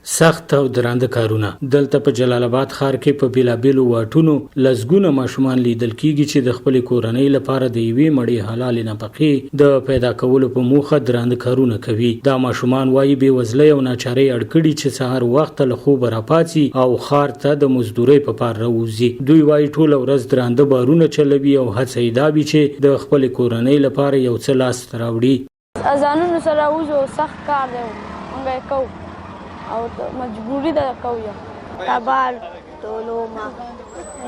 سخت او درانده کارونه دلته په جلال آباد ښار کې په بیلابیلو واټونو لزګونه ماشومان لیدل کیږي چې د خپل کورنۍ لپاره د یوې مړې حلال نفقې د پیدا کولو په موخه درانده کارونه کوي. دا ماشومان وایي بې وزلۍ او ناچارۍ اړکړي چې سهار وخت له خوبه راپاڅي او ښار ته د مزدورۍ په پار راوځي. دوی وایي ټوله ورځ درانده بارونه چلوي او هڅه یې دا وي چې د خپل کورنۍ لپاره یو څه لاسته راوړي. اذانونو سره وځو سخت کار دی موږ کوو او مجبوری ده کوي. کبار ټولوما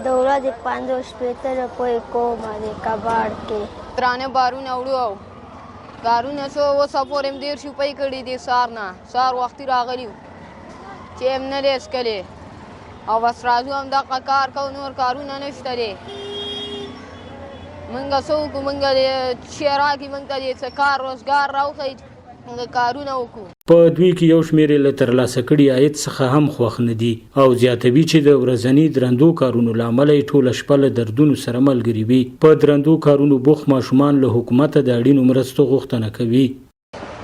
د ورځې 5-6 روپۍ کوم د کبار کې درانه بارونه وړو کارونه سو وسه پورم 1.5 روپۍ کړي دي سار وختي راغلی چې هم نه لیس کړي او بس راځو هم دغه کار کوو نور کارونه نشته دي منګه سو کو منګه چې راکې منګه دې څه کار روزګار راوخی موږ کارونه وکړو. په دوی کې یو شمېر یې له ترلاسه کړي عاید څخه هم خوښ نه دي او زیاتوي چې د ورځني درندو کارونو له امله یې ټوله شپه له دردونو سره ملګري وي. په درندو کارونو بوخت ماشومان له حکومته د اړینو مرستو غوښتنه کوي.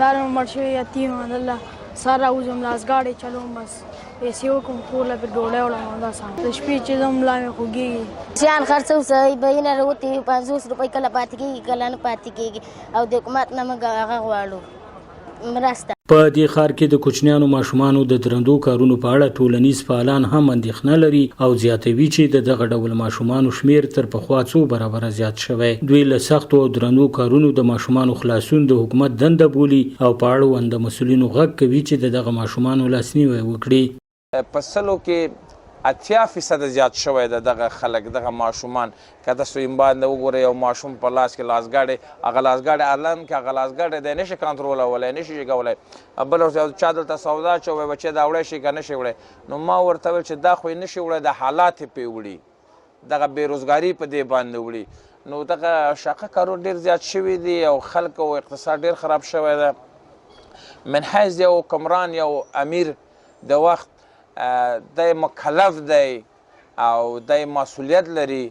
دا مړ شوی یتیم الله سره راوځم لاسګاډی چلوم بس پیسې وکړم کور له ډوډۍ وړم دا سم د شپې چې ځم ملا مې خوږېږي شیان خرڅو صحیح به نه راوتي 500 روپۍ کله پاتې کېږي کله نه پاتې کېږي او د حکومت نه موږ هغه غواړو مرسته. په دې ښار کې د کوچنیانو ماشومانو د درندو کارونو په اړه ټولنیز فعالان هم اندېښنه لري او زیاتوي چې د دغه ډول ماشومانو شمیر تر پخوا څو برابره زیات شوی. دوی له سختو او درندو کارونو د ماشومانو خلاصون د حکومت دنده بولي او په اړوند د مسؤلینو غږ کوي چې د دغه ماشومانو لاسنیوی وکړي. په سلو کې 80% زیات شوی ده دغه خلک دغه ماشومان که تاسو یې باندې وګورئ یو ماشوم په لاس کې لاسګاډی هغه لاسګاډی الان کې هغه لاسګاډی دی نشي کنټرولولی نشي کولی بل چا دلته سودا چوی بچی دا وړی شي که نشي وړی نو ما ورته ویل چې دا خو یې نشي وړی د حالات یې پرې وړي دغه بېروزګاري په دې باندې وړي نو دغه شاقه کارونه ډېر زیات شوي دي او خلک او اقتصاد ډېر خراب شوی ده. من حیث یو حکمران یو امیر د وخت دی مکلف دی او دی مسئولیت لري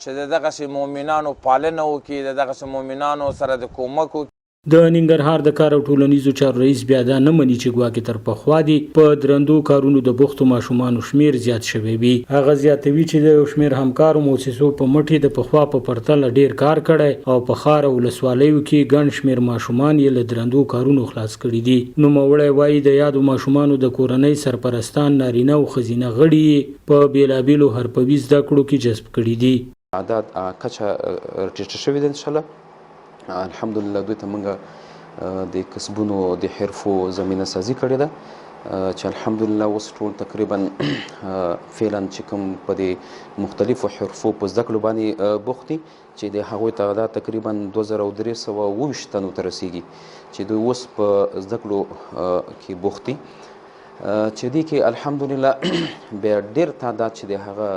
چې د دغسې مؤمنانو پالنه وکړي د دغسې مؤمنانو سره د کومک وکړي. د ننګرهار د کار او ټولنیزو چارو رئیس بیا دا نه مني چې ګواکې تر پخوا دي په درندو کارونو د بوختو ماشومانو شمیر زیات شوی وي. هغه زیاتوي چې د یو شمیر همکارو موسسو په مټې د پخوا په پرتله ډیر کار کړی او په ښار او ولسوالیو کې ګڼ شمیر ماشومان یې له درندو کارونو خلاص کړي دي. نوموړی وایي د یادو ماشومانو د کورنۍ سرپرستان نارینه او ښځینه غړي په بیلابیلو حرفوي زده کړو کې جذب کړي دي. عدد کچه ټیټه شوې ده انشاءالله الحمدلله دوی ته موږ د کسبونو د حرفو زمینه سازي کړې ده چې الحمدلله اوس ټول تقریبا فعلا چې کوم په د مختلفو حرفو په زده کړو باندې بوخت دي چې د هغوی تعداد تقریبا 2329 تنو ته رسیږي چې دوی اوس په زده کړو کې بوخت دي چې دی کې الحمدلله بیا ډېر تعداد چې د هغه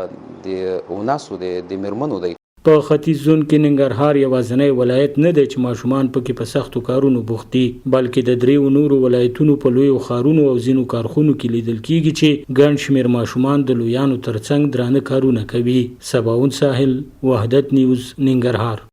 د اوناسو د میرمنو دی. په ختیځ زون کې ننګرهار یوازینی ولایت نه دی چې ماشومان پکې په سختو کارونو بوخت دي بلکې د 3 نورو ولایتونو په لویو ښارونو او ځینو کارخونو کې لیدل کیږي چې ګڼ شمېر ماشومان د لویانو ترڅنګ درانه کارونه کوي. سباون ساحل، وحدت نیوز، ننګرهار.